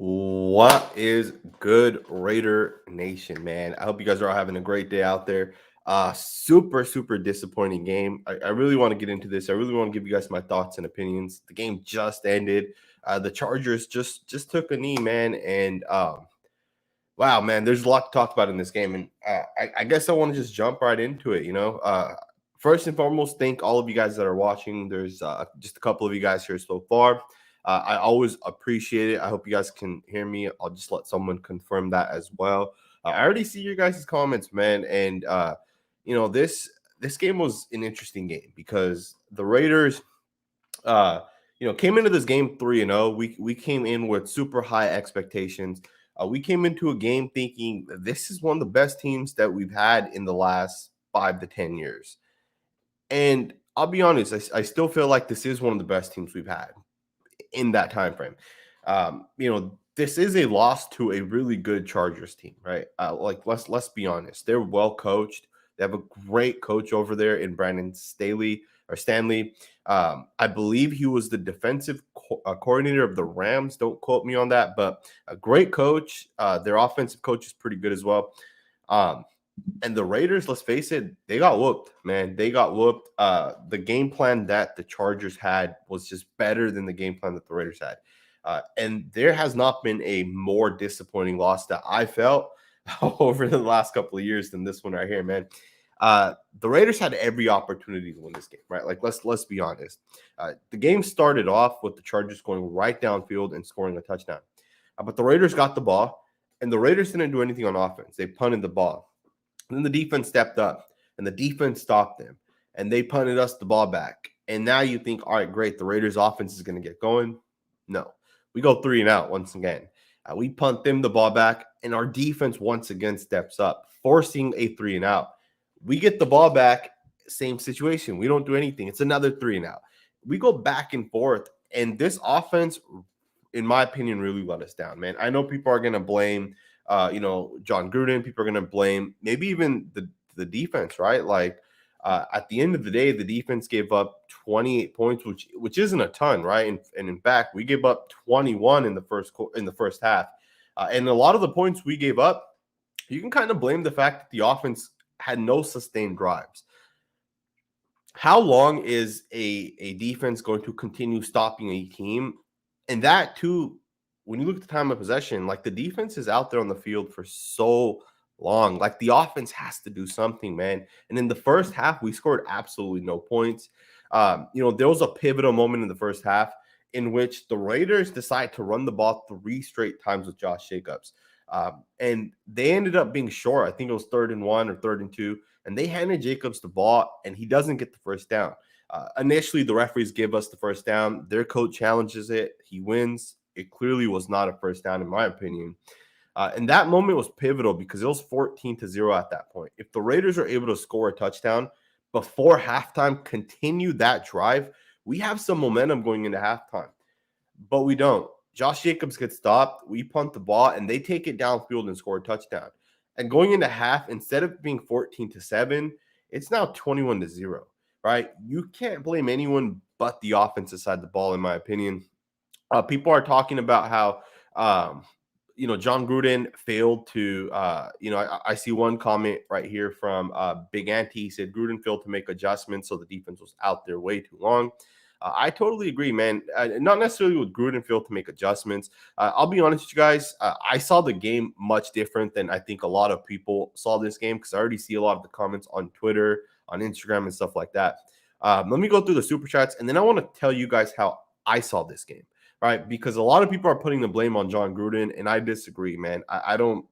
What is good, Raider Nation, man? I hope you guys are all having a great day out there. Super disappointing game. I really want to get into this. I really want to give you guys my thoughts and opinions. The game just ended. The Chargers just took a knee, man, and wow, man, there's a lot to talk about in this game, and I guess I want to just jump right into it. First and foremost, thank all of you guys that are watching. There's just a couple of you guys here so far. I always appreciate it. I hope you guys can hear me. I'll just let someone confirm that as well. I already see your guys' comments, man, and this game was an interesting game because the Raiders came into this game 3-0. We came in with super high expectations. We came into a game thinking this is one of the best teams that we've had in the last 5 to 10 years. And I'll be honest, I still feel like this is one of the best teams we've had in that time frame. This is a loss to a really good Chargers team, right? Let's be honest, they're well coached. They have a great coach over there in Brandon Stanley. I believe he was the defensive coordinator of the Rams. Don't quote me on that, but a great coach. Their offensive coach is pretty good as well. And the Raiders, let's face it, they got whooped, man. They got whooped. The game plan that the Chargers had was just better than the game plan that the Raiders had. And there has not been a more disappointing loss that I felt over the last couple of years than this one right here, man. The Raiders had every opportunity to win this game, right? Like let's be honest. The game started off with the Chargers going right downfield and scoring a touchdown, but the Raiders got the ball, and the Raiders didn't do anything on offense. They punted the ball. And then the defense stepped up, and the defense stopped them, and they punted us the ball back. And now you think, all right, great, the Raiders' offense is going to get going. No, we go 3-and-out once again. We punt them the ball back, and our defense once again steps up, forcing a 3-and-out. We get the ball back, same situation. We don't do anything. It's another 3-and-out. We go back and forth, and this offense, in my opinion, really let us down, man. I know people are going to blame John Gruden. People are going to blame maybe even the defense, right? Like at the end of the day, the defense gave up 28 points, which isn't a ton, right? And in fact, we gave up 21 in the first half, and a lot of the points we gave up, you can kind of blame the fact that the offense had no sustained drives. How long is a defense going to continue stopping a team? And that too, when you look at the time of possession, like the defense is out there on the field for so long. Like the offense has to do something, man. And in the first half, we scored absolutely no points. There was a pivotal moment in the first half in which the Raiders decided to run the ball 3 straight times with Josh Jacobs. And they ended up being short. I think it was 3rd-and-1 or 3rd-and-2. And they handed Jacobs the ball, and he doesn't get the first down. Initially, the referees give us the first down. Their coach challenges it. He wins. It clearly was not a first down, in my opinion. And that moment was pivotal because it was 14-0 at that point. If the Raiders are able to score a touchdown before halftime, continue that drive, we have some momentum going into halftime. But we don't. Josh Jacobs gets stopped. We punt the ball, and they take it downfield and score a touchdown. And going into half, instead of being 14-7, it's now 21-0, right? You can't blame anyone but the offensive side of the ball, in my opinion. People are talking about how, John Gruden failed to, I see one comment right here from Big Ante. He said Gruden failed to make adjustments, so the defense was out there way too long. I totally agree, man. Not necessarily with Gruden failed to make adjustments. I'll be honest with you guys. I saw the game much different than I think a lot of people saw this game because I already see a lot of the comments on Twitter, on Instagram, and stuff like that. Let me go through the super chats, and then I want to tell you guys how I saw this game, right? Because a lot of people are putting the blame on John Gruden, and I disagree, man. I don't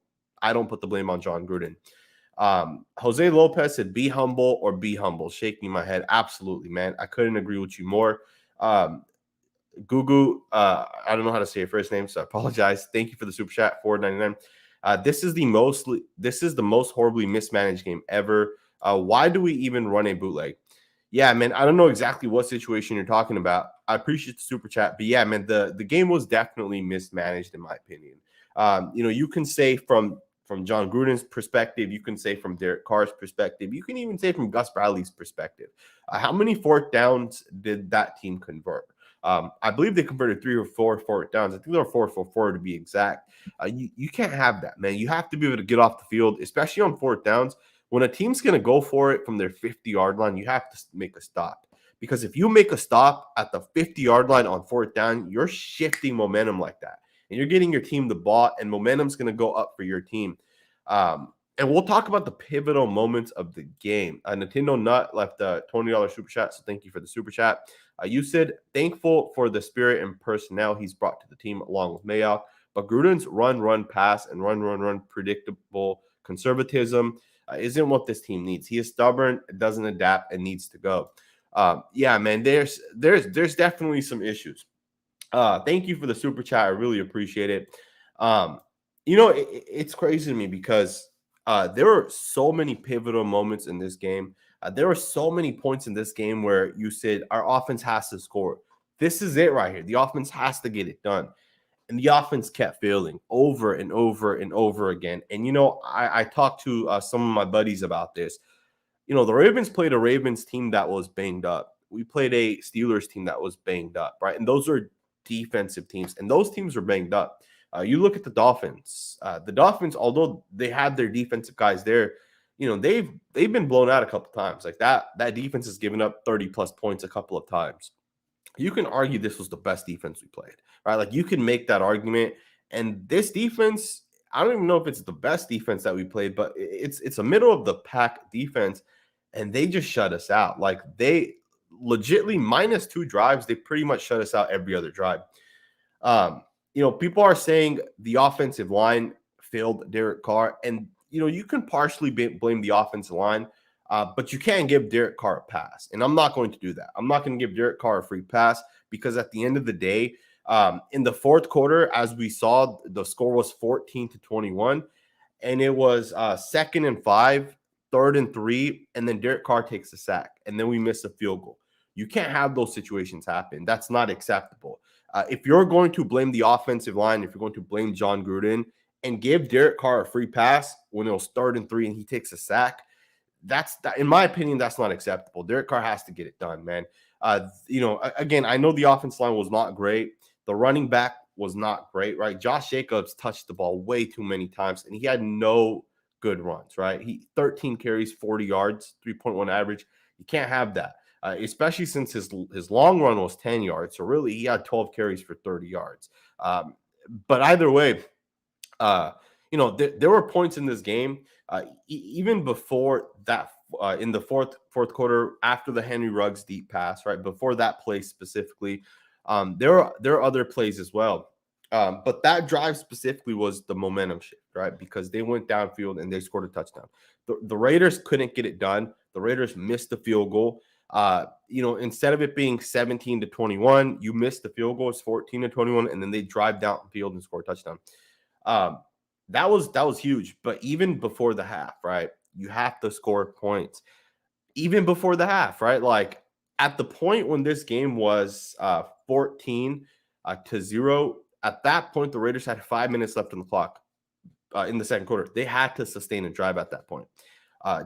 put the blame on John Gruden. Jose Lopez said, be humble or be humble. Shaking my head. Absolutely, man. I couldn't agree with you more. Gugu, I don't know how to say your first name, so I apologize. Thank you for the super chat, $4.99. This is the most horribly mismanaged game ever. Why do we even run a bootleg? Yeah, man, I don't know exactly what situation you're talking about. I appreciate the super chat, but yeah, man, the game was definitely mismanaged in my opinion. You can say from John Gruden's perspective, you can say from Derek Carr's perspective, you can even say from Gus Bradley's perspective. How many 4th downs did that team convert? I believe they converted 3 or 4 fourth downs. I think they were 4 for 4 to be exact. You can't have that, man. You have to be able to get off the field, especially on fourth downs. When a team's going to go for it from their 50-yard line, you have to make a stop. Because if you make a stop at the 50-yard line on fourth down, you're shifting momentum like that. And you're getting your team the ball, and momentum's going to go up for your team. And we'll talk about the pivotal moments of the game. Nintendo Nut left a $20 super chat, so thank you for the super chat. You said, thankful for the spirit and personnel he's brought to the team along with Mayock, but Gruden's run, pass, and run, predictable conservatism isn't what this team needs. He is stubborn, doesn't adapt, and needs to go. Yeah, man, there's definitely some issues. Thank you for the super chat. I really appreciate it. It's crazy to me because there were so many pivotal moments in this game. There were so many points in this game where you said our offense has to score. This is it right here. The offense has to get it done. And the offense kept failing over and over and over again. And, I talked to some of my buddies about this. The Ravens played a Ravens team that was banged up. We played a Steelers team that was banged up, right? And those are defensive teams, and those teams were banged up. You look at the Dolphins. The Dolphins, although they had their defensive guys there, they've been blown out a couple times. Like that defense has given up 30-plus points a couple of times. You can argue this was the best defense we played, right? Like you can make that argument. And this defense, I don't even know if it's the best defense that we played, but it's a middle of the pack defense, and they just shut us out. Like they legitimately minus 2 drives, they pretty much shut us out every other drive. People are saying the offensive line failed Derek Carr, and you can partially blame the offensive line, but you can't give Derek Carr a pass, and I'm not going to do that. I'm not going to give Derek Carr a free pass because at the end of the day, in the fourth quarter, as we saw, the score was 14-21, and it was 2nd and 5, 3rd and 3, and then Derek Carr takes a sack, and then we miss a field goal. You can't have those situations happen. That's not acceptable. If you're going to blame the offensive line, if you're going to blame John Gruden and give Derek Carr a free pass when it was 3rd and 3 and he takes a sack, in my opinion, that's not acceptable. Derek Carr has to get it done, man. Again, I know the offensive line was not great. The running back was not great, right? Josh Jacobs touched the ball way too many times, and he had no good runs, right? 13 carries, 40 yards, 3.1 average. You can't have that. Especially since his long run was 10 yards. So really, he had 12 carries for 30 yards. But either way, there were points in this game, even before that, in the fourth quarter, after the Henry Ruggs deep pass, right? Before that play specifically, there are other plays as well. But that drive specifically was the momentum shift, right? Because they went downfield and they scored a touchdown. The Raiders couldn't get it done. The Raiders missed the field goal. Instead of it being 17-21, you missed the field goal. It's 14-21, and then they drive downfield and score a touchdown. That was huge. But even before the half, right, you have to score points. Even before the half, right? Like at the point when this game was 14-0, at that point, the Raiders had 5 minutes left on the clock in the second quarter. They had to sustain a drive at that point.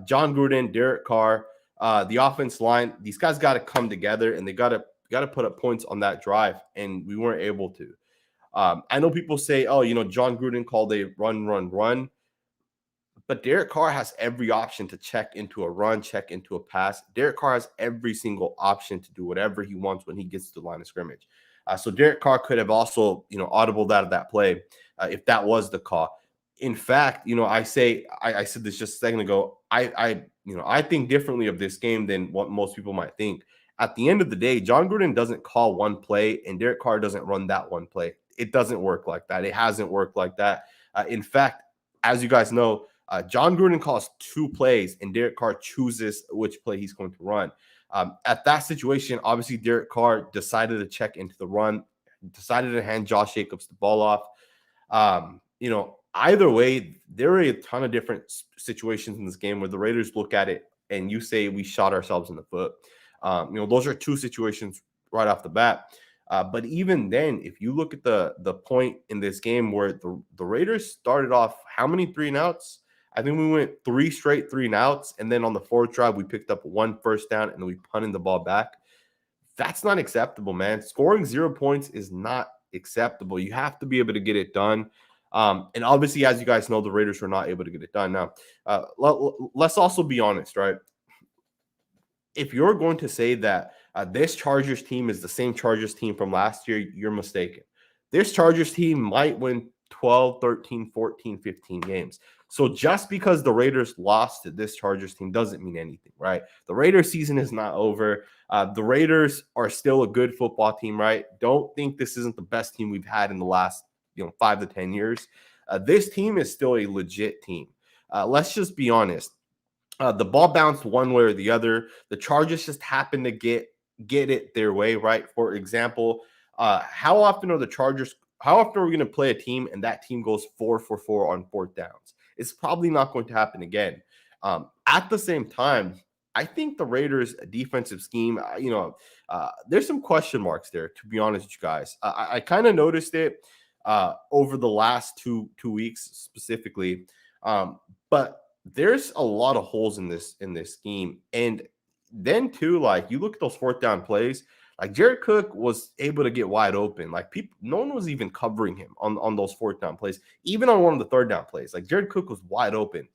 John Gruden, Derek Carr, the offense line, these guys got to come together, and they got to put up points on that drive, and we weren't able to. I know people say, John Gruden called a run, but Derek Carr has every option to check into a run, check into a pass. Derek Carr has every single option to do whatever he wants when he gets to the line of scrimmage. So Derek Carr could have also, audibled out of that play if that was the call. In fact, I said this just a second ago. I think differently of this game than what most people might think. At the end of the day, John Gruden doesn't call one play and Derek Carr doesn't run that one play. It doesn't work like that. It hasn't worked like that. In fact, as you guys know, John Gruden calls 2 plays and Derek Carr chooses which play he's going to run. At that situation, obviously Derek Carr decided to check into the run, decided to hand Josh Jacobs the ball off. Either way, there are a ton of different situations in this game where the Raiders look at it and you say we shot ourselves in the foot. Those are 2 situations right off the bat. But even then, if you look at the point in this game where the Raiders started off, how many 3-and-outs? I think we went 3 straight 3-and-outs, and then on the 4th drive, we picked up 1 first down, and then we punted the ball back. That's not acceptable, man. Scoring 0 points is not acceptable. You have to be able to get it done. And obviously, as you guys know, the Raiders were not able to get it done. Now, let's also be honest, right? If you're going to say that this Chargers team is the same Chargers team from last year, you're mistaken. This Chargers team might win 12, 13, 14, 15 games. So just because the Raiders lost to this Chargers team doesn't mean anything, right? The Raiders season is not over. The Raiders are still a good football team, right? Don't think this isn't the best team we've had in the last 5 to 10 years. This team is still a legit team. Let's just be honest. The ball bounced one way or the other. The Chargers just happened to get it their way, right? For example, how often are the Chargers? How often are we going to play a team and that team goes 4 for 4 on fourth downs? It's probably not going to happen again. At the same time, I think the Raiders' defensive scheme, there's some question marks there. To be honest with you guys, I kind of noticed it over the last two weeks specifically, but there's a lot of holes in this scheme. And then too, like you look at those fourth down plays, like Jared Cook was able to get wide open. Like no one was even covering him on those fourth down plays, even on one of the third down plays. Like Jared Cook was wide open.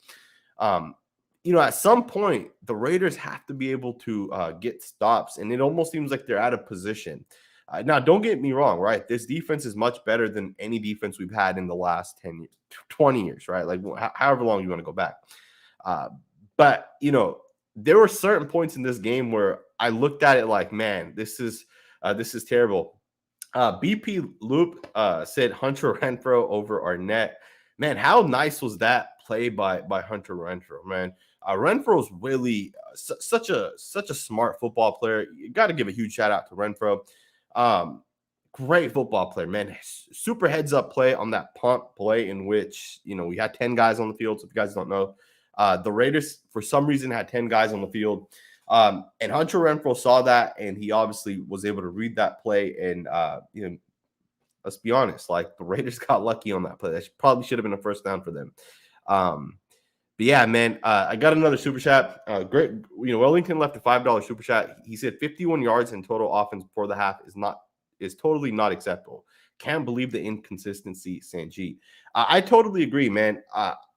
At some point, the Raiders have to be able to get stops, and it almost seems like they're out of position. Now, don't get me wrong, right? This defense is much better than any defense we've had in the last 10 years, 20 years, right? Like however long you want to go back. But there were certain points in this game where I looked at it like, man, this is terrible. BP Loop said Hunter Renfrow over Arnett. Man, how nice was that play by Hunter Renfrow, man? Renfro's really such a smart football player. You got to give a huge shout out to Renfrow. Great football player, man. Super heads up play on that punt play in which, we had 10 guys on the field. So if you guys don't know, the Raiders, for some reason, had 10 guys on the field. And Hunter Renfrow saw that, and he obviously was able to read that play. And, let's be honest, like the Raiders got lucky on that play. That probably should have been a first down for them. But yeah, man, I got another super chat. Great, Wellington left a $5 super chat. He said 51 yards in total offense before the half is totally not acceptable. Can't believe the inconsistency, Sanjit. I totally agree, man.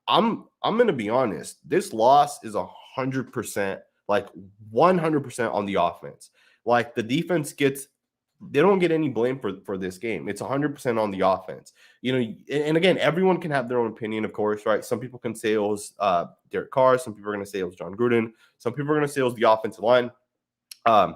I'm gonna be honest. This loss is 100%, like 100% on the offense. Like the defense they don't get any blame for this game. It's 100% on the offense. And again, everyone can have their own opinion, of course, right? Some people can say it was Derek Carr. Some people are going to say it was John Gruden. Some people are going to say it was the offensive line. And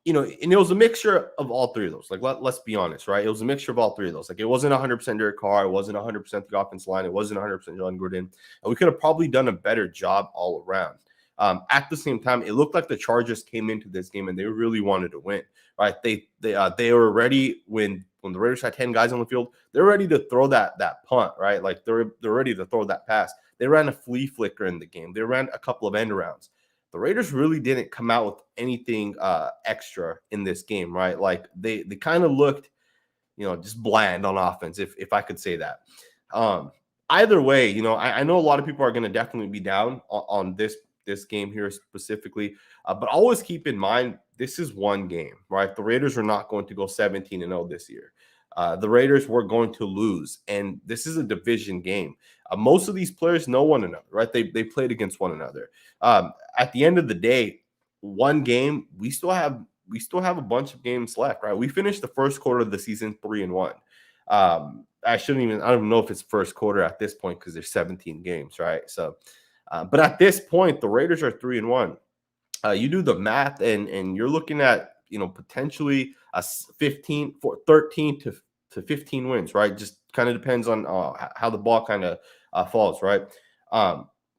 it was a mixture of all three of those. Like, let's be honest, right? It was a mixture of all three of those. Like, it wasn't 100% Derek Carr. It wasn't 100% the offensive line. It wasn't 100% John Gruden. And we could have probably done a better job all around. At the same time, it looked like the Chargers came into this game and they really wanted to win, right? They were ready when the Raiders had 10 guys on the field. They're ready to throw that punt, right? Like they're ready to throw that pass. They ran a flea flicker in the game. They ran a couple of end arounds. The Raiders really didn't come out with anything extra in this game, right? Like they kind of looked, just bland on offense, if I could say that. Either way, I know a lot of people are going to definitely be down on this game here specifically, but always keep in mind this is one game, right? The Raiders are not going to go 17-0 this year. The Raiders were going to lose, and this is a division game. Most of these players know one another, right? They played against one another. At the end of the day, one game, we still have a bunch of games left, right? We finished the first quarter of the season 3-1. I don't even know if it's first quarter at this point because there's 17 games, right? So, but at this point, the Raiders are 3-1. You do the math, and you're looking at potentially a 13 to 15 wins, right? Just kind of depends on how the ball kind of falls, right?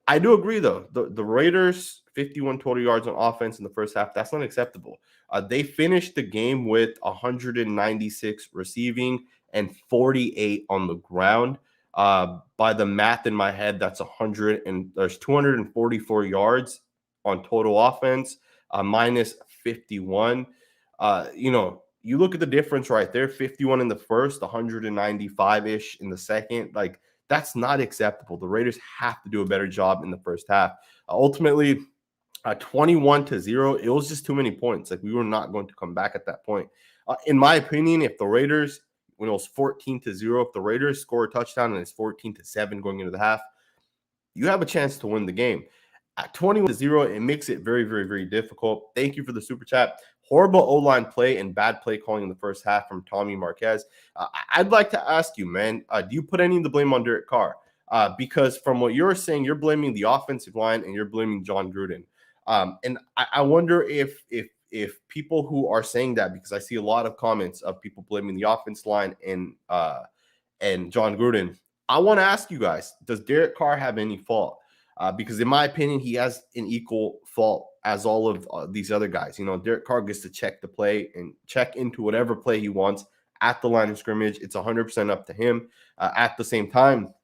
I do agree though. The Raiders 51 total yards on offense in the first half. That's not acceptable. They finished the game with 196 receiving and 48 on the ground. By the math in my head, that's 244 yards on total offense, minus 51. You look at the difference right there, 51 in the first, 195-ish in the second. Like, that's not acceptable. The Raiders have to do a better job in the first half. Ultimately, 21-0. It was just too many points. Like we were not going to come back at that point. In my opinion, if the Raiders, when it was 14-0, if the Raiders score a touchdown and it's 14-7 going into the half, you have a chance to win the game. At 21-0, it makes it very, very, very difficult. Thank you for the super chat. Horrible O-line play and bad play calling in the first half from Tommy Marquez. I'd like to ask you, man, do you put any of the blame on Derek Carr? Because from what you're saying, you're blaming the offensive line and you're blaming John Gruden. And I wonder if people who are saying that, because I see a lot of comments of people blaming the offense line and John Gruden. I want to ask you guys, does Derek Carr have any fault? Because in my opinion, he has an equal fault as all of these other guys. You know, Derek Carr gets to check the play and check into whatever play he wants at the line of scrimmage. It's 100% up to him. At the same time,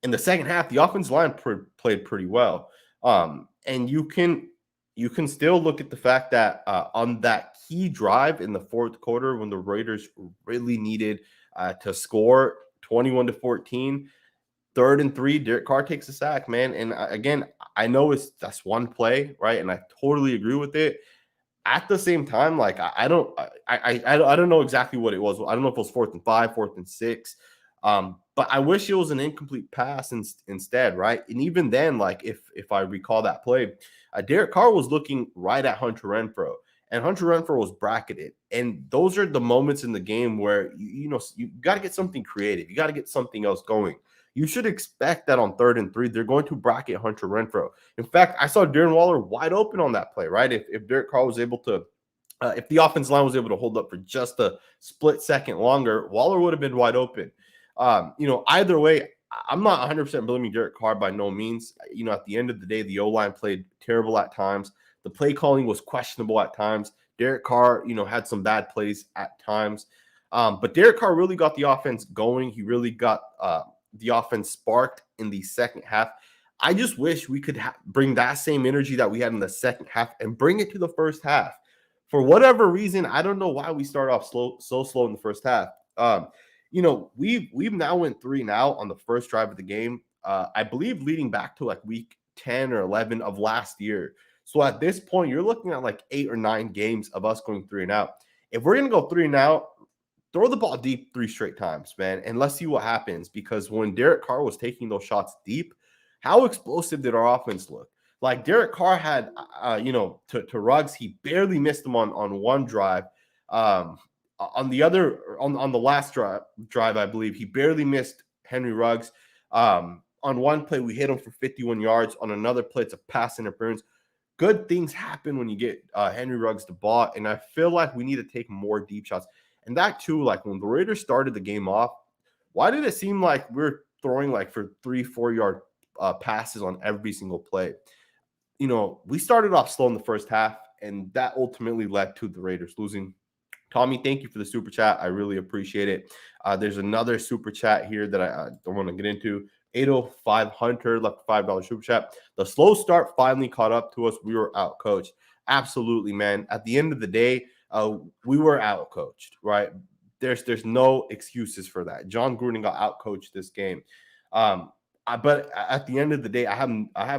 in the second half, the offensive line played pretty well. And you can still look at the fact that on that key drive in the fourth quarter, when the Raiders really needed to score 21-14, 3rd and 3, Derek Carr takes a sack, man. And again, I know that's one play, right? And I totally agree with it. At the same time, like I don't know exactly what it was. I don't know if it was 4th and 5, 4th and 6. But I wish it was an incomplete pass instead, right? And even then, like if I recall that play, Derek Carr was looking right at Hunter Renfrow, and Hunter Renfrow was bracketed. And those are the moments in the game where you got to get something creative. You got to get something else going. You should expect that on 3rd and 3, they're going to bracket Hunter Renfrow. In fact, I saw Darren Waller wide open on that play, right? If Derek Carr was able to, if the offensive line was able to hold up for just a split second longer, Waller would have been wide open. Either way, I'm not 100% blaming Derek Carr by no means. At the end of the day, the O-line played terrible at times. The play calling was questionable at times. Derek Carr, had some bad plays at times. But Derek Carr really got the offense going. He really got the offense sparked in the second half. I just wish we could bring that same energy that we had in the second half and bring it to the first half. For whatever reason, I don't know why we start off so slow in the first half. We've now went 3 now on the first drive of the game. I believe leading back to like week 10 or 11 of last year. So at this point, you're looking at like 8 or 9 games of us going 3 and out. If we're going to go 3 and out, throw the ball deep 3 straight times, man, and let's see what happens. Because when Derek Carr was taking those shots deep, how explosive did our offense look? Like Derek Carr had, to Ruggs, he barely missed him on one drive. On the last drive, I believe he barely missed Henry Ruggs. On one play, we hit him for 51 yards. On another play, it's a pass interference. Good things happen when you get Henry Ruggs the ball, and I feel like we need to take more deep shots. And that too, like when the Raiders started the game off, why did it seem like we're throwing like for 3-4 yard passes on every single play? We started off slow in the first half, and that ultimately led to the Raiders losing. Tommy, thank you for the super chat. I really appreciate it. There's another super chat here that I don't want to get into. 805 Hunter left a $5 super chat. The slow start finally caught up to us. We were out coached. Absolutely, man. At the end of the day, we were out coached, right? There's no excuses for that. John Gruden got out coached this game. But at the end of the day, I have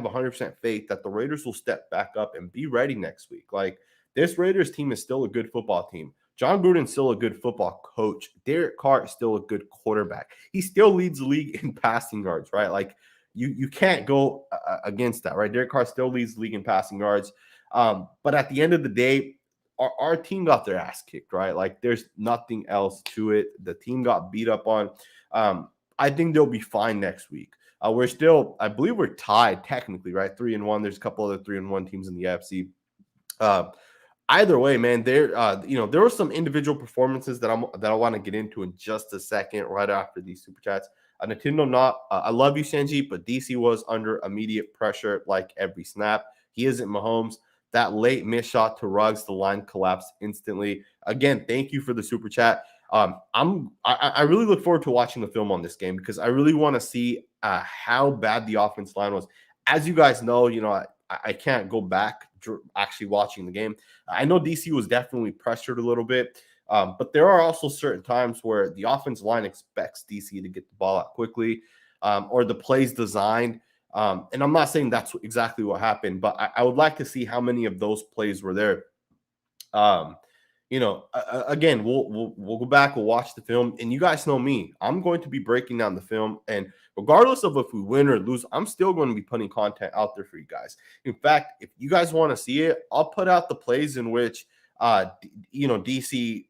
100% faith that the Raiders will step back up and be ready next week. Like this Raiders team is still a good football team. John Gruden's still a good football coach. Derek Carr is still a good quarterback. He still leads the league in passing yards, right? Like you can't go against that, right? Derek Carr still leads the league in passing yards. But at the end of the day, our team got their ass kicked, right? Like there's nothing else to it. The team got beat up on. I think they'll be fine next week. We're still, I believe we're tied technically, right? 3-1. There's a couple other 3-1 teams in the AFC. Either way, man, there were some individual performances that I want to get into in just a second, right after these super chats. Nintendo I love you, Sanjit, but DC was under immediate pressure like every snap. He isn't Mahomes. That late miss shot to Ruggs, the line collapsed instantly. Again, thank you for the super chat. I really look forward to watching the film on this game because I really want to see how bad the offense line was. As you guys know, I can't go back actually watching the game. I know DC was definitely pressured a little bit, but there are also certain times where the offense line expects DC to get the ball out quickly, or the plays designed And I'm not saying that's exactly what happened, but I would like to see how many of those plays were there. Um, again, we'll go back, we'll watch the film, and you guys know me. I'm going to be breaking down the film, and regardless of if we win or lose, I'm still going to be putting content out there for you guys. In fact, if you guys want to see it, I'll put out the plays in which, DC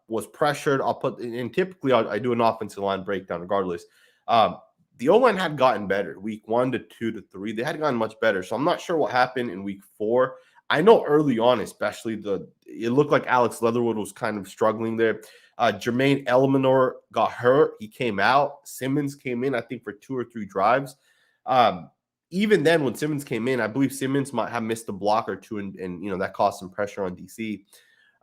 was pressured. I'll put, and typically I do an offensive line breakdown regardless. Um, the O line had gotten better week 1 to 2 to 3. They had gotten much better. So I'm not sure what happened in week 4. I know early on, especially it looked like Alex Leatherwood was kind of struggling there. Jermaine Eleanor got hurt. He came out. Simmons came in, I think, for 2 or 3 drives. Even then, when Simmons came in, I believe Simmons might have missed a block or two, and that caused some pressure on DC.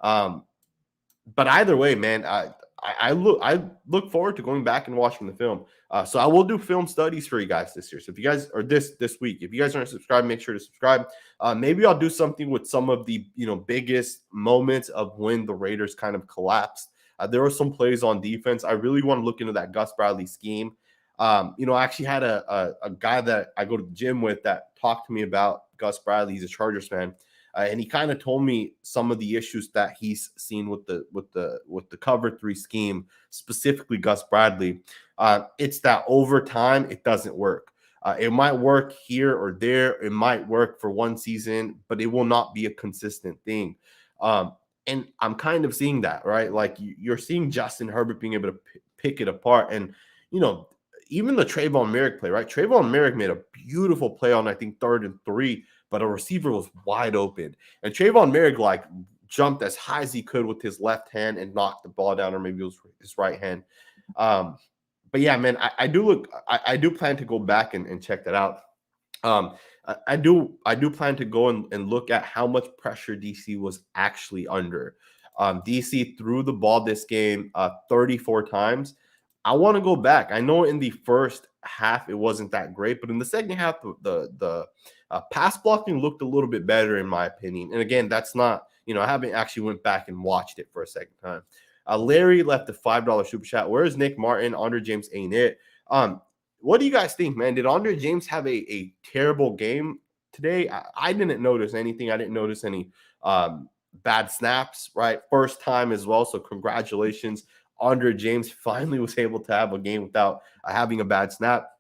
But either way, man, I look forward to going back and watching the film. So I will do film studies for you guys this year. So if you guys are this week, if you guys aren't subscribed, make sure to subscribe. Maybe I'll do something with some of the biggest moments of when the Raiders kind of collapsed. There were some plays on defense. I really want to look into that Gus Bradley scheme. I actually had a guy that I go to the gym with that talked to me about Gus Bradley. He's a Chargers fan. And he kind of told me some of the issues that he's seen with the cover 3 scheme, specifically Gus Bradley. It's that over time it doesn't work. It might work here or there. It might work for one season, but it will not be a consistent thing. And I'm kind of seeing that, right? Like you're seeing Justin Herbert being able to pick it apart, and even the Trayvon Merrick play, right? Trayvon Merrick made a beautiful play on, I think, 3rd and 3, but a receiver was wide open. And Trayvon Merrick, jumped as high as he could with his left hand and knocked the ball down, or maybe it was his right hand. But yeah, man, I do plan to go back and check that out. I do plan to go and look at how much pressure DC was actually under. DC threw the ball this game 34 times. I want to go back. I know in the first half it wasn't that great, but in the second half, the pass blocking looked a little bit better in my opinion. And again, that's not, I haven't actually went back and watched it for a second time. Larry left a $5 super chat. Where is Nick Martin? Andre James ain't it. What do you guys think, man? Did Andre James have a terrible game today? I didn't notice anything. I didn't notice any bad snaps, right? First time as well. So congratulations. Andre James finally was able to have a game without having a bad snap.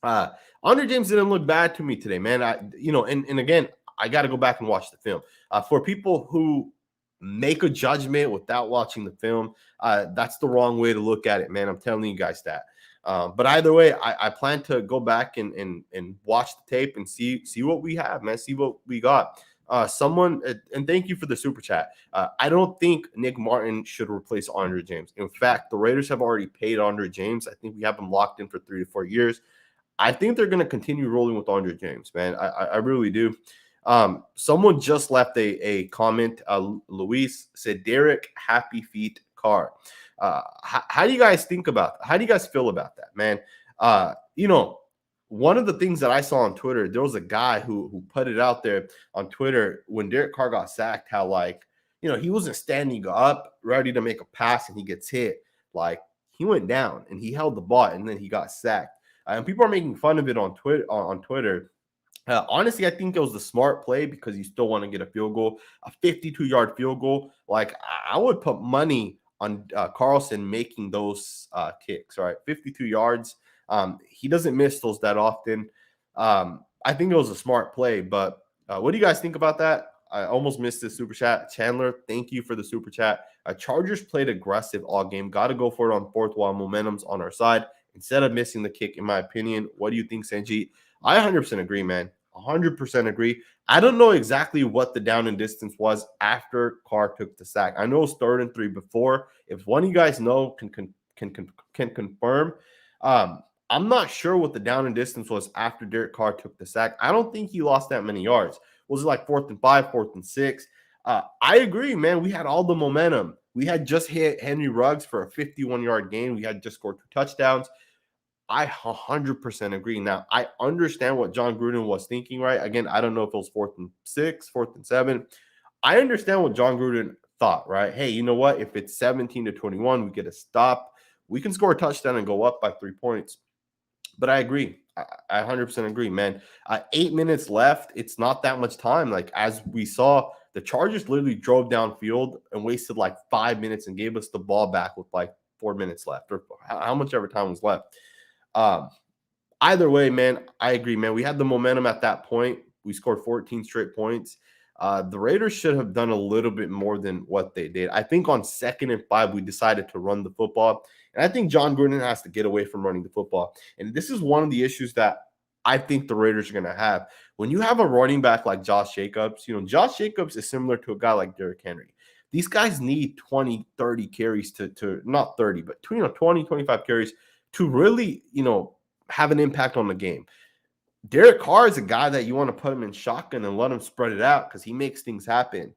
Andre James didn't look bad to me today, man. And again, I got to go back and watch the film. For people who make a judgment without watching the film, that's the wrong way to look at it, man. I'm telling you guys that. But either way, I plan to go back and watch the tape and see what we have, man. See what we got. Someone, and thank you for the super chat. I don't think Nick Martin should replace Andre James. In fact, the Raiders have already paid Andre James. I think we have him locked in for 3 to 4 years. I think they're going to continue rolling with Andre James, man. I really do. Someone just left a comment. Luis said, Derek, happy feet, Carr. How do you guys think about that? How do you guys feel about that, man? One of the things that I saw on Twitter, there was a guy who put it out there on Twitter when Derek Carr got sacked, how he wasn't standing up ready to make a pass and he gets hit. Like he went down and he held the ball and then he got sacked. And people are making fun of it on Twitter. Honestly, I think it was the smart play because you still want to get a field goal, a 52-yard field goal. Like I would put money on Carlson making those kicks, right? 52 yards. He doesn't miss those that often. I think it was a smart play, but what do you guys think about that? I almost missed this super chat. Chandler, thank you for the super chat. Chargers played aggressive all game. Got to go for it on 4th while momentum's on our side instead of missing the kick, in my opinion. What do you think, Sanjit? I 100% agree, man. 100% agree. I don't know exactly what the down and distance was after Carr took the sack. I know it was 3rd and 3 before. If one of you guys know, can confirm. I'm not sure what the down and distance was after Derek Carr took the sack. I don't think he lost that many yards. Was it like 4th and 5, 4th and 6? I agree, man. We had all the momentum. We had just hit Henry Ruggs for a 51-yard gain. We had just scored 2 touchdowns. I 100% agree. Now, I understand what John Gruden was thinking, right? Again, I don't know if it was 4th and 6, 4th and 7. I understand what John Gruden thought, right? Hey, you know what? If it's 17 to 21, we get a stop. We can score a touchdown and go up by 3 points. But I agree. I 100% agree, man. 8 minutes left. It's not that much time. Like, as we saw, the Chargers literally drove downfield and wasted like 5 minutes and gave us the ball back with like 4 minutes left, or how much ever time was left. Um, Either way, man, I agree, man. We had the momentum at that point. We scored 14 straight points. The Raiders should have done a little bit more than what they did. I think on 2nd and 5, we decided to run the football. And I think John Gruden has to get away from running the football. And this is one of the issues that I think the Raiders are going to have. When you have a running back like Josh Jacobs, Josh Jacobs is similar to a guy like Derrick Henry. These guys need 20, 30 carries to not 30, but 20, 25 carries to really, have an impact on the game. Derek Carr is a guy that you want to put him in shotgun and let him spread it out because he makes things happen.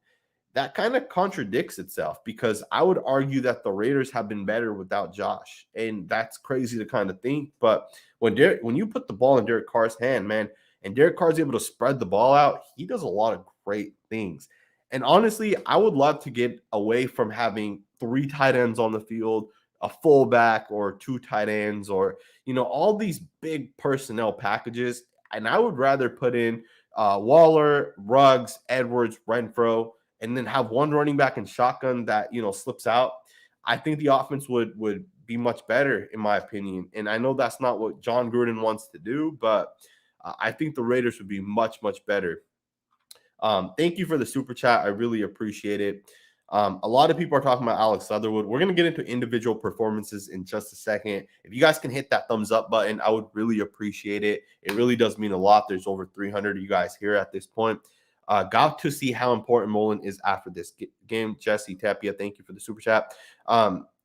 That kind of contradicts itself, because I would argue that the Raiders have been better without Josh. And that's crazy to kind of think. But when you put the ball in Derek Carr's hand, man, and Derek Carr's able to spread the ball out, he does a lot of great things. And honestly, I would love to get away from having 3 tight ends on the field, a fullback, or 2 tight ends, or all these big personnel packages. And I would rather put in Waller, Ruggs, Edwards, Renfro, and then have one running back in shotgun that slips out. I think the offense would be much better, in my opinion. And I know that's not what John Gruden wants to do, but I think the Raiders would be much, much better. Thank you for the super chat. I really appreciate it. A lot of people are talking about Alex Leatherwood. We're going to get into individual performances in just a second. If you guys can hit that thumbs up button, I would really appreciate it. It really does mean a lot. There's over 300 of you guys here at this point. Got to see how important Mullen is after this game. Jesse Tapia, thank you for the super chat.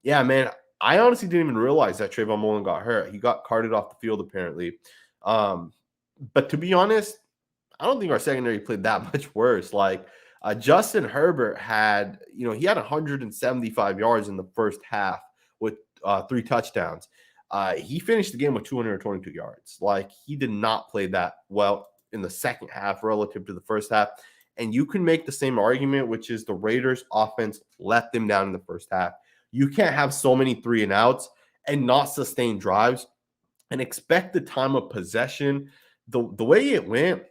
Yeah, man, I honestly didn't even realize that Trayvon Mullen got hurt. He got carted off the field, apparently. But to be honest, I don't think our secondary played that much worse. Like, Justin Herbert had, he had 175 yards in the first half with 3 touchdowns. He finished the game with 222 yards. Like, he did not play that well in the second half relative to the first half. And you can make the same argument, which is the Raiders offense let them down in the first half. You can't have so many 3 and outs and not sustain drives and expect the time of possession. The way it went,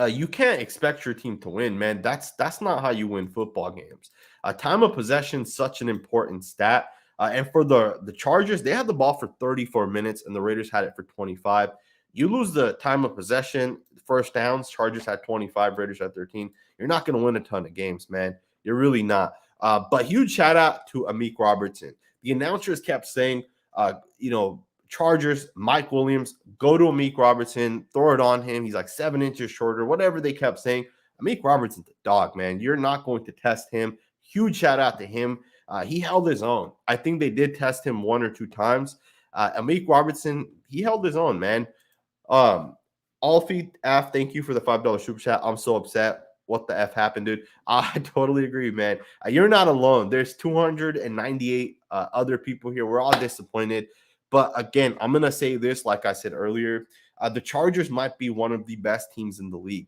you can't expect your team to win, man. That's not how you win football games. Time of possession is such an important stat. And for the Chargers, they had the ball for 34 minutes, and the Raiders had it for 25. You lose the time of possession, first downs. Chargers had 25, Raiders had 13. You're not going to win a ton of games, man. You're really not. But huge shout out to Amik Robertson. The announcers kept saying, Chargers, Mike Williams, go to Amik Robertson, throw it on him. He's like 7 inches shorter, whatever they kept saying. Amik Robertson's a dog, man. You're not going to test him. Huge shout out to him. He held his own. I think they did test him 1 or 2 times. Amik Robertson, he held his own, man. Alfie F, thank you for the $5 super chat. I'm so upset. What the F happened, dude? I totally agree, man. You're not alone. There's 298 other people here. We're all disappointed. But again, I'm going to say this, like I said earlier, the Chargers might be one of the best teams in the league.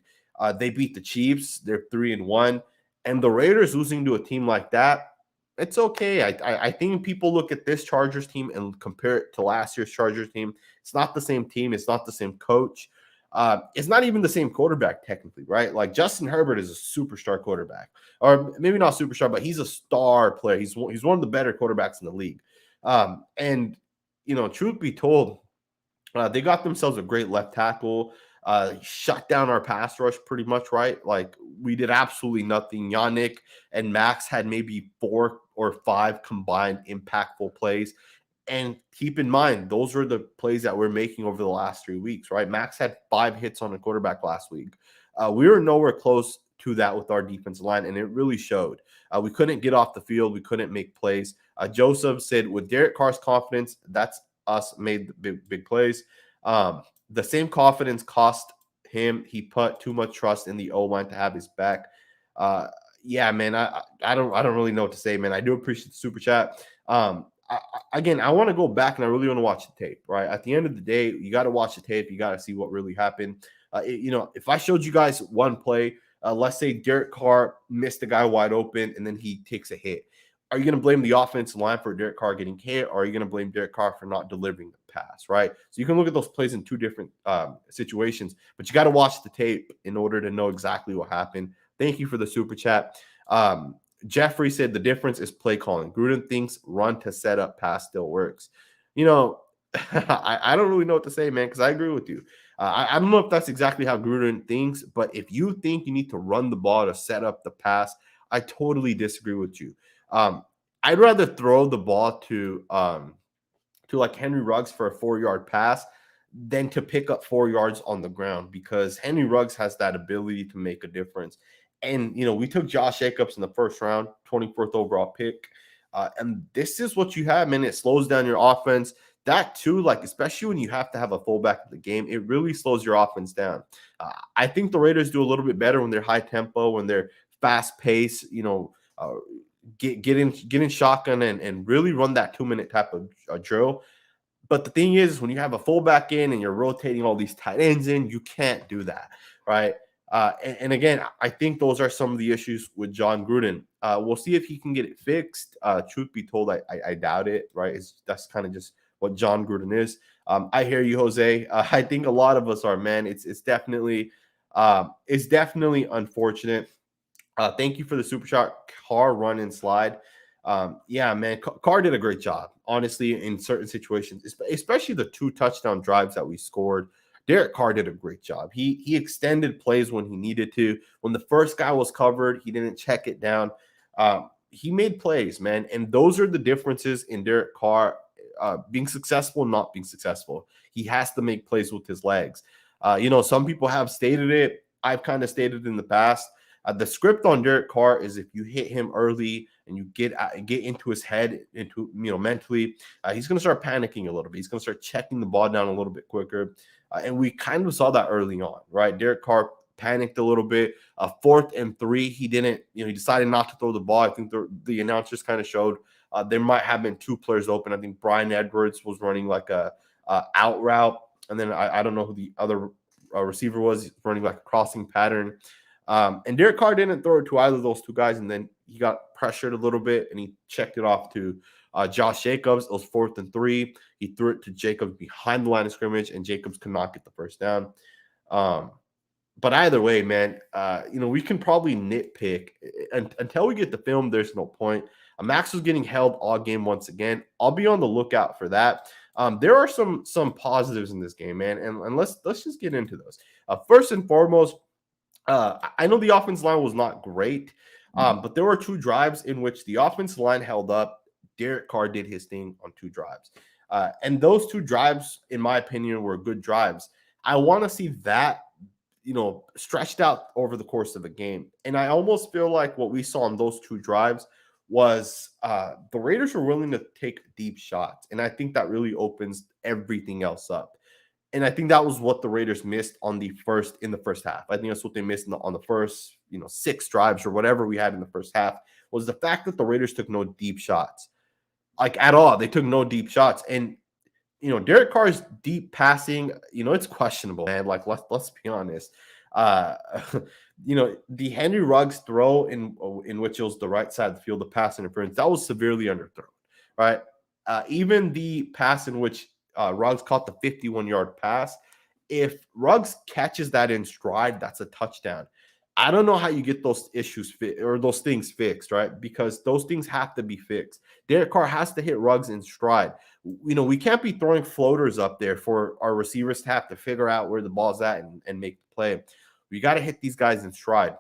They beat the Chiefs. They're 3-1. And the Raiders losing to a team like that, it's okay. I think people look at this Chargers team and compare it to last year's Chargers team. It's not the same team. It's not the same coach. It's not even the same quarterback, technically, right? Like, Justin Herbert is a superstar quarterback. Or maybe not superstar, but he's a star player. He's one of the better quarterbacks in the league. And truth be told, they got themselves a great left tackle, shut down our pass rush pretty much, right? Like, we did absolutely nothing. Yannick and Max had maybe 4 or 5 combined impactful plays. And keep in mind, those are the plays that we're making over the last 3 weeks, right? Max had 5 hits on a quarterback last week. We were nowhere close to that with our defensive line, and it really showed. We couldn't get off the field. We couldn't make plays. Joseph said, with Derek Carr's confidence, that's us made the big plays. The same confidence cost him. He put too much trust in the O-line to have his back. Yeah, man, I don't really know what to say, man. I do appreciate the super chat. Again, I want to go back and I really want to watch the tape, right? At the end of the day, you got to watch the tape. You got to see what really happened. If I showed you guys one play, let's say Derek Carr missed the guy wide open and then he takes a hit. are you going to blame the offensive line for Derek Carr getting hit, or are you going to blame Derek Carr for not delivering the pass, right? So you can look at those plays in two different situations, but you got to watch the tape in order to know exactly what happened. Thank you for the super chat. Jeffrey said the difference is play calling. Gruden thinks run to set up pass still works. You know, I don't really know what to say, man, because I agree with you. I don't know if that's exactly how Gruden thinks, but if you think you need to run the ball to set up the pass, I totally disagree with you. I'd rather throw the ball to like Henry Ruggs for a 4-yard pass than to pick up 4 yards on the ground, because Henry Ruggs has that ability to make a difference. And, we took Josh Jacobs in the first round, 24th overall pick. And this is what you have, man. It slows down your offense. That too, like, especially when you have to have a fullback in the game, it really slows your offense down. I think the Raiders do a little bit better when they're high tempo, when they're fast pace, get in shotgun and really run that 2-minute type of drill. But the thing is, when you have a fullback in and you're rotating all these tight ends in, you can't do that, right? And again, I think those are some of the issues with John Gruden. We'll see if he can get it fixed. Truth be told, I doubt it, right? That's kind of just what John Gruden is. I hear you, Jose. I think a lot of us are, man. It's definitely unfortunate. Thank you for the super shot, Carr run and slide. Yeah, man, Carr did a great job, honestly, in certain situations, especially the 2 touchdown drives that we scored. Derek Carr did a great job. He extended plays when he needed to. When the first guy was covered, he didn't check it down. He made plays, man, and those are the differences in Derek Carr being successful, not being successful. He has to make plays with his legs. Some people have stated it. I've kind of stated in the past. The script on Derek Carr is if you hit him early and you get into his head, mentally, he's going to start panicking a little bit. He's going to start checking the ball down a little bit quicker. And we kind of saw that early on, right? Derek Carr panicked a little bit. 4th and 3, he didn't, he decided not to throw the ball. I think the announcers kind of showed there might have been 2 players open. I think Brian Edwards was running like a out route. And then I don't know who the other receiver was, running like a crossing pattern. And Derek Carr didn't throw it to either of those 2 guys, and then he got pressured a little bit, and he checked it off to Josh Jacobs. It was 4th and 3. He threw it to Jacobs behind the line of scrimmage, and Jacobs could not get the first down. But either way, man, we can probably nitpick. And until we get the film, there's no point. Max was getting held all game once again. I'll be on the lookout for that. There are some positives in this game, man, and let's just get into those. First and foremost, I know the offensive line was not great, but there were 2 drives in which the offensive line held up. Derek Carr did his thing on 2 drives. And those 2 drives, in my opinion, were good drives. I want to see that, stretched out over the course of a game. And I almost feel like what we saw on those 2 drives was the Raiders were willing to take deep shots. And I think that really opens everything else up. And I think that was what the Raiders missed in the first half. I think that's what they missed on the first, 6 drives or whatever we had in the first half, was the fact that the Raiders took no deep shots, like at all. They took no deep shots. And, Derek Carr's deep passing, it's questionable, man. Like, let's be honest. The Henry Ruggs throw in which it was the right side of the field, the pass interference, that was severely underthrown, right? Even the pass in which Ruggs caught the 51-yard pass, if Ruggs catches that in stride, that's a touchdown. I don't know how you get those issues those things fixed, right? Because those things have to be fixed. Derek Carr has to hit Ruggs in stride. We can't be throwing floaters up there for our receivers to have to figure out where the ball's at and make the play. We got to hit these guys in stride.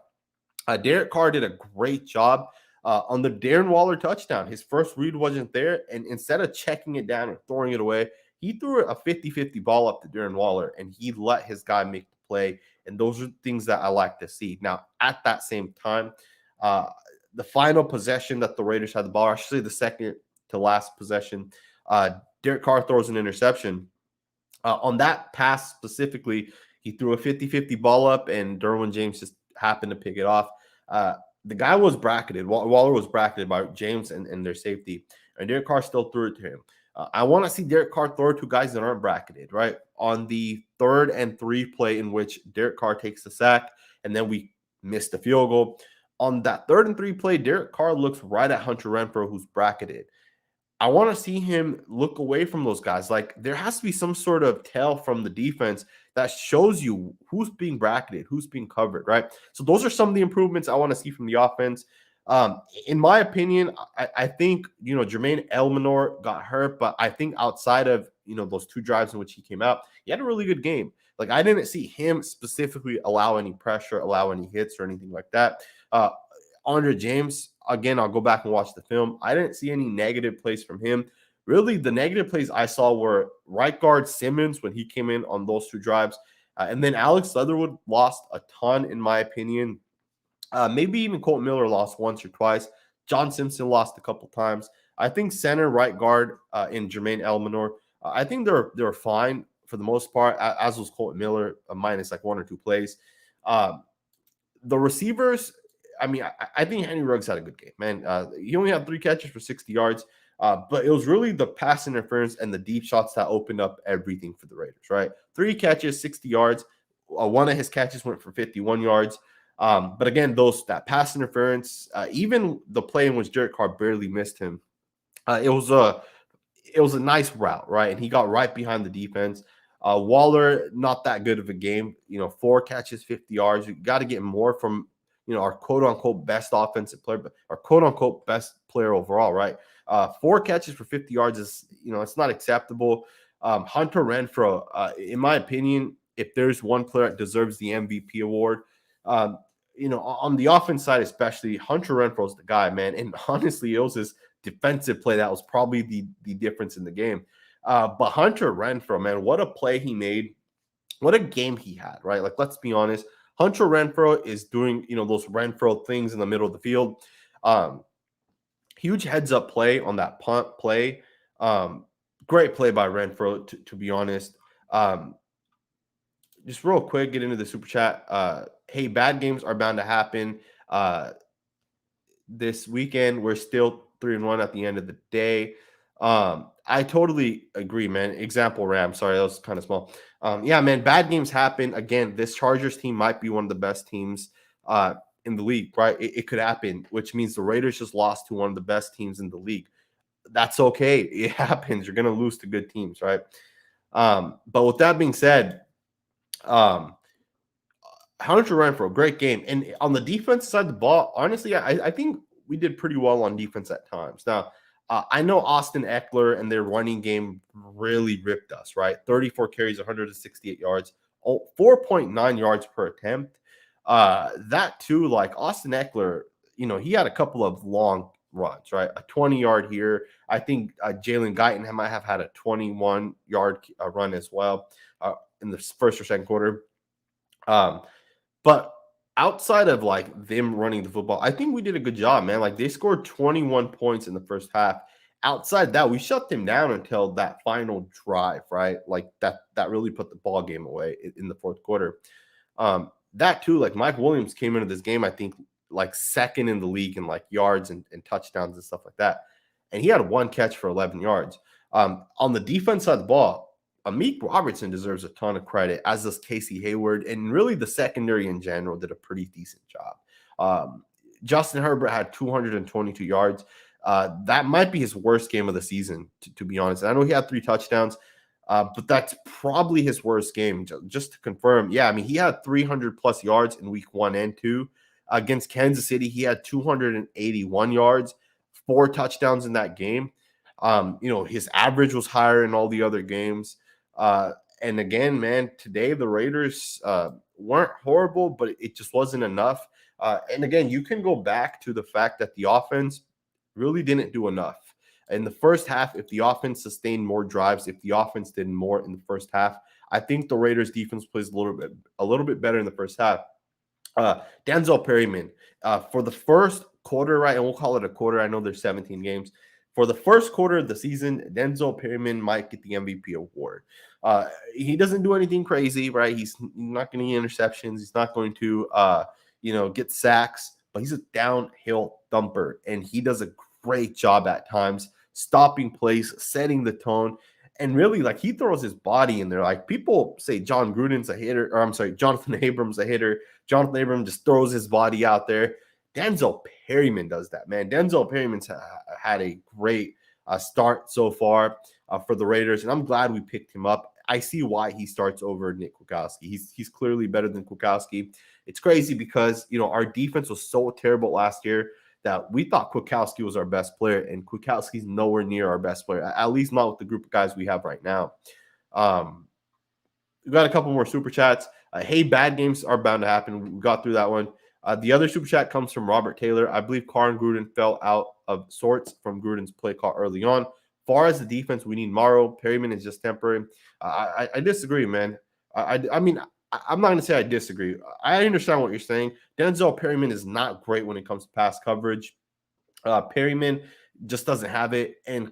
Derek Carr did a great job on the Darren Waller touchdown. His first read wasn't there, and instead of checking it down or throwing it away, he threw a 50-50 ball up to Darren Waller, and he let his guy make the play. And those are things that I like to see. Now, at that same time, the final possession that the Raiders had the ball, I should say the second to last possession, Derek Carr throws an interception. On that pass specifically, he threw a 50-50 ball up, and Derwin James just happened to pick it off. The guy was bracketed. Waller was bracketed by James and their safety, and Derek Carr still threw it to him. I want to see Derek Carr throw to guys that aren't bracketed, right? On the 3rd and 3 play in which Derek Carr takes the sack, and then we missed the field goal. on that 3rd and 3 play, Derek Carr looks right at Hunter Renfrow, who's bracketed. I want to see him look away from those guys. Like, there has to be some sort of tell from the defense that shows you who's being bracketed, who's being covered, right? So those are some of the improvements I want to see from the offense. In my opinion, I think, Jermaine Elmanor got hurt, but I think outside of, those 2 drives in which he came out, he had a really good game. Like, I didn't see him specifically allow any pressure, allow any hits or anything like that. Andre James, again, I'll go back and watch the film. I didn't see any negative plays from him. Really, the negative plays I saw were right guard Simmons when he came in on those 2 drives. And then Alex Leatherwood lost a ton, in my opinion. Maybe even Colt Miller lost once or twice. John Simpson lost a couple times. I think center, right guard in Jermaine Elmanor, I think they're fine for the most part, as was Colt Miller, minus like 1 or 2 plays. The receivers, I mean, I think Henry Ruggs had a good game, man. He only had 3 catches for 60 yards, but it was really the pass interference and the deep shots that opened up everything for the Raiders, right? 3 catches, 60 yards. One of his catches went for 51 yards. But again, that pass interference, even the play in which Derek Carr barely missed him, it was a nice route, right? And he got right behind the defense. Waller, not that good of a game. 4 catches, 50 yards. You got to get more from our quote-unquote best offensive player, but our quote-unquote best player overall, right? 4 catches for 50 yards is, it's not acceptable. Hunter Renfrow, in my opinion, if there's one player that deserves the MVP award, on the offense side especially, Hunter Renfrow's the guy, man. And honestly, it was his defensive play that was probably the difference in the game. But Hunter Renfrow, man, what a play he made. What a game he had, right? Like, let's be honest. Hunter Renfrow is doing, those Renfrow things in the middle of the field. Huge heads up play on that punt play. Great play by Renfrow, to be honest. Just real quick, get into the super chat. Hey, bad games are bound to happen. This weekend, we're still 3-1 at the end of the day. I totally agree, man. Example Ram. Sorry, that was kind of small. Yeah, man, bad games happen. Again, this Chargers team might be one of the best teams in the league, right? It could happen, which means the Raiders just lost to one of the best teams in the league. That's okay. It happens. You're going to lose to good teams, right? But with that being said, Hunter Renfrow, great game. And on the defense side of the ball, honestly, I think we did pretty well on defense at times. Now, I know Austin Eckler and their running game really ripped us, right? 34 carries, 168 yards, 4.9 yards per attempt. That too, like Austin Eckler, he had a couple of long runs, right? A 20-yard here. I think Jalen Guyton might have had a 21-yard run as well in the first or second quarter. But outside of like them running the football, I think we did a good job, man. Like, they scored 21 points in the first half. Outside that, we shut them down until that final drive, right? Like that really put the ball game away in the fourth quarter. That too, like Mike Williams came into this game, I think, like 2nd in the league in like yards and touchdowns and stuff like that. And he had 1 catch for 11 yards. On the defense side of the ball, Amik Robertson deserves a ton of credit, as does Casey Hayward, and really the secondary in general did a pretty decent job. Justin Herbert had 222 yards. That might be his worst game of the season, to be honest. And I know he had 3 touchdowns, but that's probably his worst game. Just to confirm, yeah, I mean, he had 300-plus yards in week 1 and 2. Against Kansas City, he had 281 yards, 4 touchdowns in that game. His average was higher in all the other games. And again, man, today the Raiders weren't horrible, but it just wasn't enough. And again, you can go back to the fact that the offense really didn't do enough. In the first half, if the offense sustained more drives, if the offense did more in the first half, I think the Raiders defense plays a little bit better in the first half. Denzel Perryman, for the first quarter, right, and we'll call it a quarter. I know there's 17 games. For the first quarter of the season, Denzel Perryman might get the MVP award. He doesn't do anything crazy, right? He's not going to get interceptions. He's not going to, get sacks, but he's a downhill thumper, and he does a great job at times stopping plays, setting the tone, and really, like, he throws his body in there. Like, people say Jonathan Abrams a hitter. Jonathan Abrams just throws his body out there. Denzel Perryman does that, man. Denzel Perryman's had a great start so far for the Raiders, and I'm glad we picked him up. I see why he starts over Nick Kwiatkowski. He's clearly better than Kwiatkowski. It's crazy because our defense was so terrible last year that we thought Kwiatkowski was our best player, and Kwiatkowski's nowhere near our best player, at least not with the group of guys we have right now. We got a couple more super chats. Hey, bad games are bound to happen. We got through that one. The other super chat comes from Robert Taylor. I believe Carr and Gruden fell out of sorts from Gruden's play call early on. Far as the defense, we need Morrow. Perryman is just temporary. I disagree, man. I mean, I'm not going to say I disagree. I understand what you're saying. Denzel Perryman is not great when it comes to pass coverage. Perryman just doesn't have it, and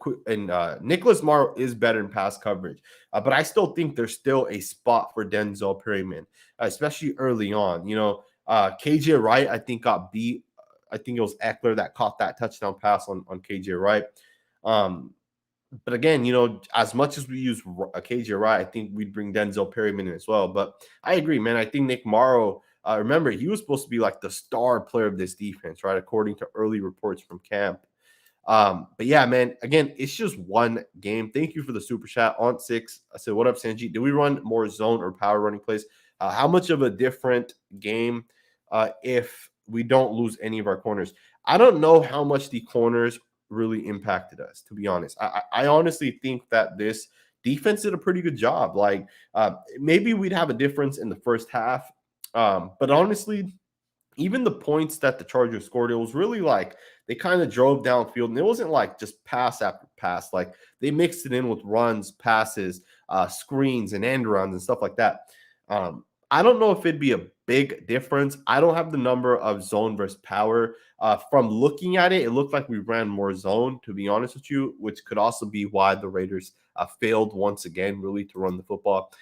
Nicholas Morrow is better in pass coverage. But I still think there's still a spot for Denzel Perryman, especially early on. KJ Wright, I think, got beat. I think it was Eckler that caught that touchdown pass on KJ Wright. But again, as much as we use KJ Wright, I think we'd bring Denzel Perryman in as well. But I agree, man. I think Nick Morrow, remember, he was supposed to be like the star player of this defense, right? According to early reports from camp. But yeah, man, again, it's just one game. Thank you for the super chat on 6. I said, what up, Sanjit? Do we run more zone or power running plays? How much of a different game if we don't lose any of our corners? I don't know how much the corners really impacted us, to be honest. I honestly think that this defense did a pretty good job. Like maybe we'd have a difference in the first half. But honestly, even the points that the Chargers scored, it was really like they kind of drove downfield, and it wasn't like just pass after pass. Like they mixed it in with runs, passes, screens, and end runs and stuff like that. I don't know if it'd be a big difference. I don't have the number of zone versus power. From looking at it, it looked like we ran more zone, to be honest with you, which could also be why the Raiders failed once again, really, to run the football.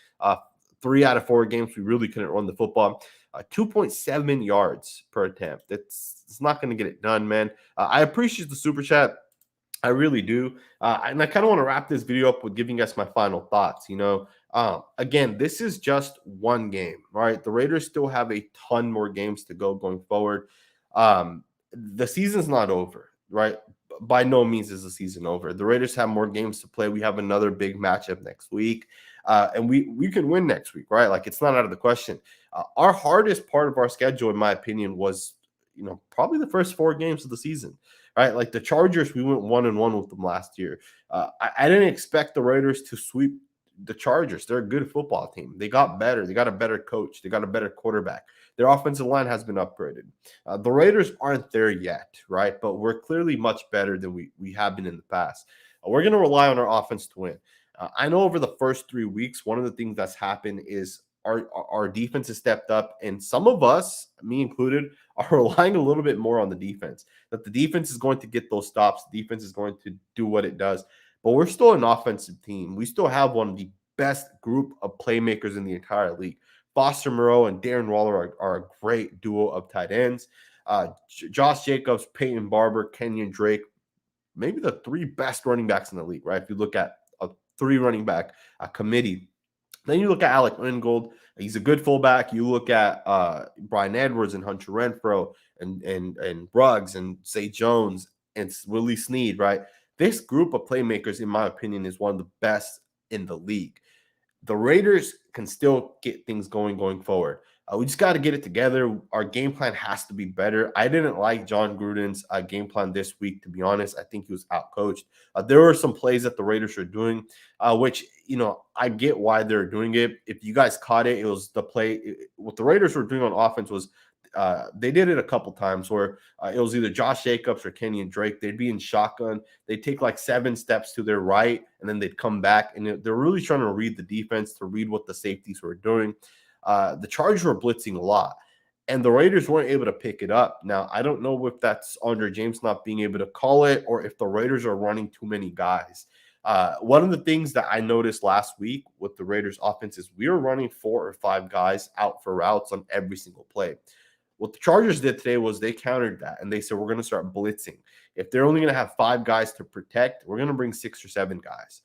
3 out of 4 games, we really couldn't run the football. 2.7 yards per attempt. It's not going to get it done, man. I appreciate the super chat. I really do. And I kind of want to wrap this video up with giving us my final thoughts. Again, this is just one game, right? The Raiders still have a ton more games to go going forward. The season's not over, right? By no means is the season over. The Raiders have more games to play. We have another big matchup next week. And we can win next week, right? Like it's not out of the question. Our hardest part of our schedule, in my opinion, was probably the first 4 games of the season, right? Like the Chargers, we went 1-1 with them last year. I didn't expect the Raiders to sweep the Chargers. They're a good football team. They got better. They got a better coach. They got a better quarterback. Their offensive line has been upgraded. The Raiders aren't there yet, right? But we're clearly much better than we have been in the past. We're going to rely on our offense to win. I know over the first 3 weeks, one of the things that's happened is our defense has stepped up, and some of us, me included, are relying a little bit more on the defense. That the defense is going to get those stops. The defense is going to do what it does. But we're still an offensive team. We still have one of the best group of playmakers in the entire league. Foster Moreau and Darren Waller are a great duo of tight ends. Josh Jacobs, Peyton Barber, Kenyon Drake, maybe the 3 best running backs in the league, right? If you look at a 3 running back committee. Then you look at Alec Ingold. He's a good fullback. You look at Brian Edwards and Hunter Renfrow and Ruggs and Zay Jones and Willie Snead, right? This group of playmakers, in my opinion, is one of the best in the league. The Raiders can still get things going forward. We just got to get it together. Our game plan has to be better. I didn't like John Gruden's game plan this week, to be honest. I think he was outcoached. There were some plays that the Raiders were doing, which, I get why they're doing it. If you guys caught it, it was the play. What the Raiders were doing on offense was they did it a couple times where it was either Josh Jacobs or Kenyon Drake. They'd be in shotgun. They'd take like 7 steps to their right, and then they'd come back. And they're really trying to read the defense, to read what the safeties were doing. The Chargers were blitzing a lot, and the Raiders weren't able to pick it up. Now, I don't know if that's Andre James not being able to call it or if the Raiders are running too many guys. One of the things that I noticed last week with the Raiders offense is we were running 4 or 5 guys out for routes on every single play. What the Chargers did today was they countered that, and they said, we're going to start blitzing. If they're only going to have 5 guys to protect, we're going to bring 6 or 7 guys.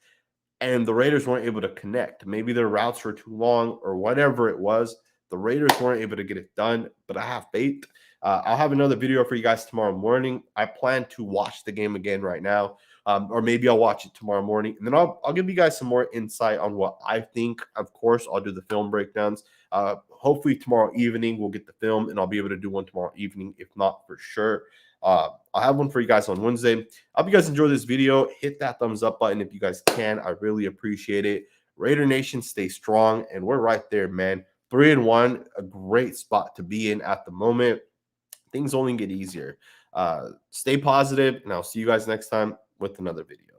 And the Raiders weren't able to connect. Maybe their routes were too long or whatever it was. The Raiders weren't able to get it done, but I have faith. I'll have another video for you guys tomorrow morning. I plan to watch the game again right now, or maybe I'll watch it tomorrow morning, and then I'll give you guys some more insight on what I think. Of course, I'll do the film breakdowns. Hopefully tomorrow evening we'll get the film, and I'll be able to do one tomorrow evening. If not, for sure, I'll have one for you guys on Wednesday. I hope you guys enjoy this video. Hit that thumbs up button if you guys can. I really appreciate it. Raider Nation, stay strong, and we're right there, man. 3-1, a great spot to be in at the moment. Things only get easier. Stay positive, and I'll see you guys next time with another video.